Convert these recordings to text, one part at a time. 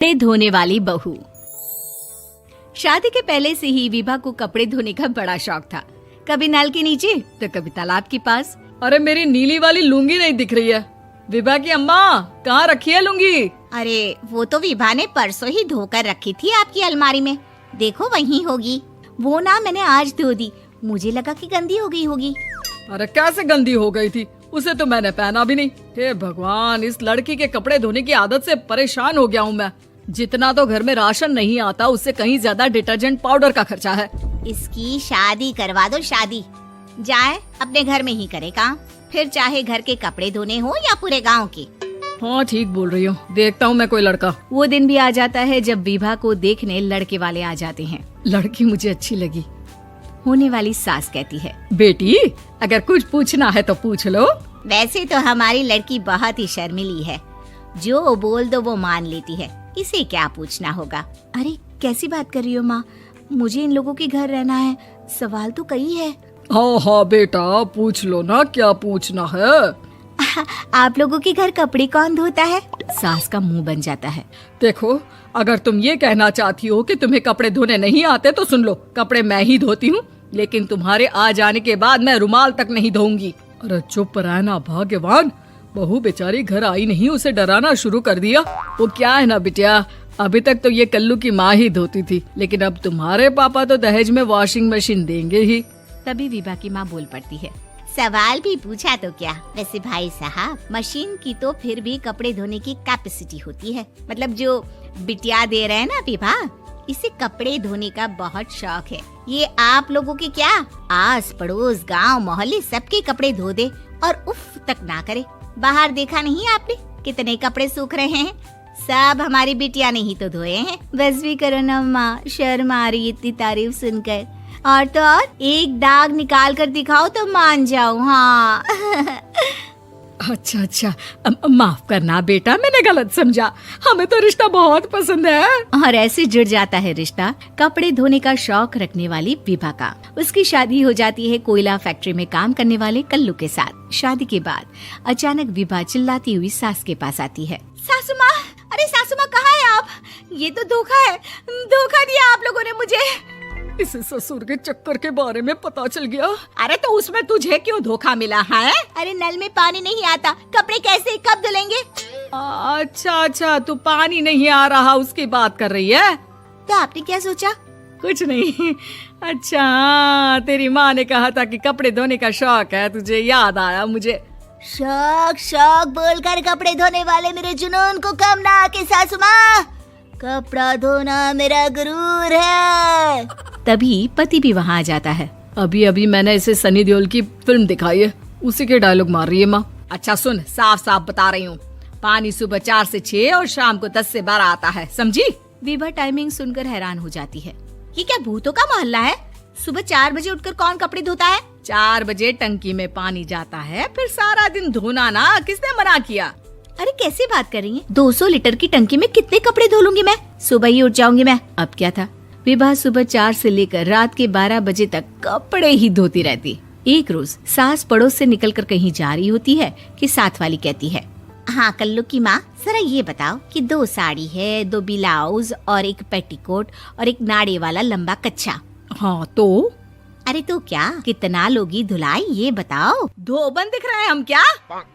कपड़े धोने वाली बहू। शादी के पहले से ही विभा को कपड़े धोने का बड़ा शौक था। कभी नल के नीचे तो कभी तालाब के पास। अरे मेरी नीली वाली लुंगी नहीं दिख रही है। विभा की अम्मा कहाँ रखी है लुंगी? अरे वो तो विभा ने परसों ही धोकर रखी थी आपकी अलमारी में, देखो वहीं होगी। वो ना मैंने आज धो दी, मुझे लगा कि गंदी हो गई होगी। अरे कैसे गंदी हो गई थी, उसे तो मैंने पहना भी नहीं। हे भगवान, इस लड़की के कपड़े धोने की आदत से परेशान हो गया हूँ मैं। जितना तो घर में राशन नहीं आता उससे कहीं ज्यादा डिटर्जेंट पाउडर का खर्चा है। इसकी शादी करवा दो, शादी जाए अपने घर में ही करे काम, फिर चाहे घर के कपड़े धोने हो या पूरे गांव के। हाँ ठीक बोल रही हूँ, देखता हूँ मैं कोई लड़का। वो दिन भी आ जाता है जब विभा को देखने लड़के वाले आ जाते हैं। लड़की मुझे अच्छी लगी। होने वाली सास कहती है, बेटी अगर कुछ पूछना है तो पूछ लो। वैसे तो हमारी लड़की बहुत ही शर्मीली है, जो बोल दो वो मान लेती है, इसे क्या पूछना होगा। अरे कैसी बात कर रही हो माँ, मुझे इन लोगों के घर रहना है, सवाल तो कई है। हाँ हाँ बेटा पूछ लो ना, क्या पूछना है। आप लोगों के घर कपड़े कौन धोता है? सास का मुंह बन जाता है। देखो अगर तुम ये कहना चाहती हो कि तुम्हें कपड़े धोने नहीं आते तो सुन लो, कपड़े मैं ही धोती हूँ, लेकिन तुम्हारे आ जाने के बाद मैं रुमाल तक नहीं धोऊंगी। अरे चुप रहना भाग्यवान, बहू बेचारी घर आई नहीं, उसे डराना शुरू कर दिया। वो क्या है ना बिटिया, अभी तक तो ये कल्लू की माँ ही धोती थी, लेकिन अब तुम्हारे पापा तो दहेज में वॉशिंग मशीन देंगे ही। तभी विभा की माँ बोल पड़ती है, सवाल भी पूछा तो क्या। वैसे भाई साहब, मशीन की तो फिर भी कपड़े धोने की कैपेसिटी होती है। मतलब जो बिटिया दे रहे हैं ना विभा, इसे कपड़े धोने का बहुत शौक है। ये आप लोगों के क्या, आस पड़ोस गांव मोहल्ले सबके कपड़े धो दे और उफ तक ना करे। बाहर देखा नहीं आपने कितने कपड़े सूख रहे हैं, सब हमारी बिटिया ने ही तो धोए हैं। बस भी करो ना माँ, शर्म आ रही इतनी तारीफ सुनकर। और तो और एक दाग निकाल कर दिखाओ तो मान जाओ। हाँ अच्छा माफ करना बेटा, मैंने गलत समझा, हमें तो रिश्ता बहुत पसंद है। और ऐसे जुड़ जाता है रिश्ता कपड़े धोने का शौक रखने वाली विभा का। उसकी शादी हो जाती है कोयला फैक्ट्री में काम करने वाले कल्लू के साथ। शादी के बाद अचानक विभा चिल्लाती हुई सास के पास आती है। सासू माँ, अरे सासू माँ कहाँ है आप? ये तो धोखा है, धोखा दिया आप लोगों ने मुझे। इसे ससुर के चक्कर के बारे में पता चल गया। अरे तो उसमें तुझे क्यों धोखा मिला है? अरे नल में पानी नहीं आता, कपड़े कैसे कब धुलेंगे? अच्छा तू पानी नहीं आ रहा उसकी बात कर रही है। तो आपने क्या सोचा? कुछ नहीं। अच्छा तेरी माँ ने कहा था कि कपड़े धोने का शौक है तुझे, याद आया मुझे। शौक बोलकर कपड़े धोने वाले मेरे जुनून को कम ना आके सासू माँ, कपड़ा धोना मेरा गुरूर है। तभी पति भी वहाँ आ जाता है। अभी मैंने इसे सनी देओल की फिल्म दिखाई है, उसी के डायलॉग मार रही है माँ। अच्छा सुन, साफ साफ बता रही हूँ, पानी सुबह 4 से 6 और शाम को 10 से 12 आता है, समझी? विभा टाइमिंग सुनकर हैरान हो जाती है। ये क्या भूतों का मोहल्ला है? सुबह 4 बजे उठकर कौन कपड़े धोता है? 4 बजे टंकी में पानी जाता है, फिर सारा दिन धोना ना, किसने मना किया? अरे कैसी बात कर रही हैं? 200 लीटर की टंकी में कितने कपड़े धो लूंगी मैं, सुबह ही उठ जाऊंगी मैं। अब क्या था, विभा सुबह 4 से लेकर रात के 12 बजे तक कपड़े ही धोती रहती। एक रोज सास पड़ोस से निकलकर कहीं जा रही होती है कि साथ वाली कहती है, हाँ कल्लू की माँ, जरा ये बताओ कि 2 साड़ी है, 2 ब्लाउज और एक पेटीकोट और एक नाड़े वाला लंबा कच्छा। हाँ तो? अरे तो क्या, कितना लोगी धुलाई ये बताओ। धोबन दिख रहे हैं हम क्या?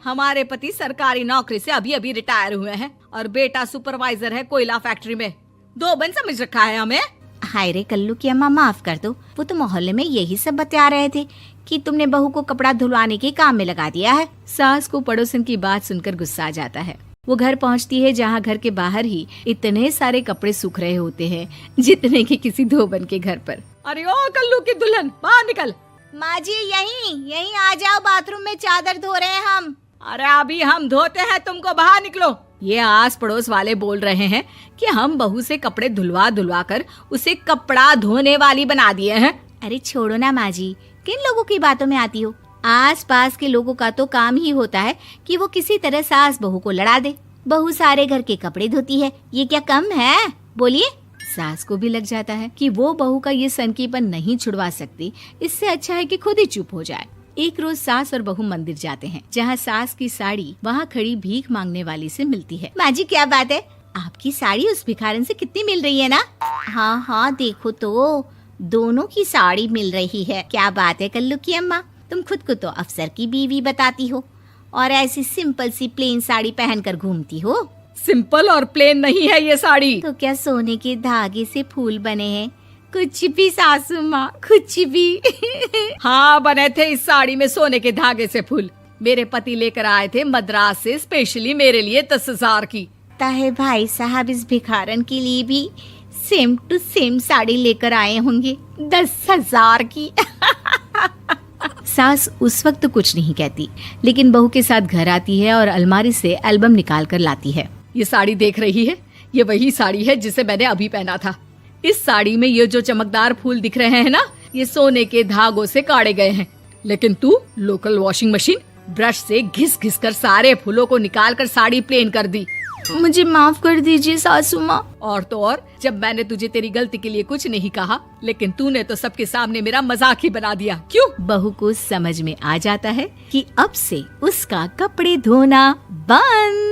हमारे पति सरकारी नौकरी से अभी रिटायर हुए हैं और बेटा सुपरवाइजर है कोयला फैक्ट्री में। धोबन समझ रखा है हमें? हाय रे कल्लू की अम्मा, माफ कर दो, वो तो मोहल्ले में यही सब बता रहे थे कि तुमने बहू को कपड़ा धुलवाने के काम में लगा दिया है। सास को पड़ोसन की बात सुनकर गुस्सा आ जाता है। वो घर पहुंचती है जहां घर के बाहर ही इतने सारे कपड़े सूख रहे होते हैं जितने कि किसी धोबन के घर पर। अरे ओ कल्लू की दुल्हन, बाहर निकल। माँ जी यहीं आ जाओ, बाथरूम में चादर धो रहे हैं हम। अरे अभी हम धोते हैं, तुमको बाहर निकलो। ये आस पड़ोस वाले बोल रहे हैं कि हम बहू से कपड़े धुलवा कर उसे कपड़ा धोने वाली बना दिए हैं। अरे छोड़ो ना माँ जी, किन लोगों की बातों में आती हो? आस पास के लोगों का तो काम ही होता है कि वो किसी तरह सास बहू को लड़ा दे। बहू सारे घर के कपड़े धोती है, ये क्या कम है? बोलिए। सास को भी लग जाता है कि वो बहू का ये सनकीपन नहीं छुड़वा सकती, इससे अच्छा है कि खुद ही चुप हो जाए। एक रोज सास और बहू मंदिर जाते हैं, जहाँ सास की साड़ी वहाँ खड़ी भीख मांगने वाली से मिलती है। माँ जी क्या बात है, आपकी साड़ी उस भिखारन से कितनी मिल रही है ना? हाँ हाँ देखो तो, दोनों की साड़ी मिल रही है। क्या बात है कल्लू की अम्मा, तुम खुद को तो अफसर की बीवी बताती हो और ऐसी सिंपल सी प्लेन साड़ी पहनकर घूमती हो। सिंपल और प्लेन नहीं है ये साड़ी। तो क्या सोने के धागे से फूल बने हैं? कुछ भी सासू माँ, कुछ भी। हाँ बने थे इस साड़ी में सोने के धागे से फूल। मेरे पति लेकर आए थे मद्रास से स्पेशली मेरे लिए 10,000 की। ताहे भाई साहब इस भिखारन के लिए भी सेम टू सेम साड़ी लेकर आए होंगे 10,000 की। सास उस वक्त तो कुछ नहीं कहती, लेकिन बहू के साथ घर आती है और अलमारी से एल्बम निकाल कर लाती है। ये साड़ी देख रही है, ये वही साड़ी है जिसे मैंने अभी पहना था। इस साड़ी में ये जो चमकदार फूल दिख रहे हैं ना, ये सोने के धागों से काढ़े गए हैं। लेकिन तू लोकल वॉशिंग मशीन ब्रश से घिस घिस कर सारे फूलों को निकाल कर साड़ी प्लेन कर दी। मुझे माफ कर दीजिए सासू माँ। और तो और, जब मैंने तुझे तेरी गलती के लिए कुछ नहीं कहा, लेकिन तूने तो सबके सामने मेरा मजाक ही बना दिया। क्यों? बहू को समझ में आ जाता है कि अब से उसका कपड़े धोना बंद।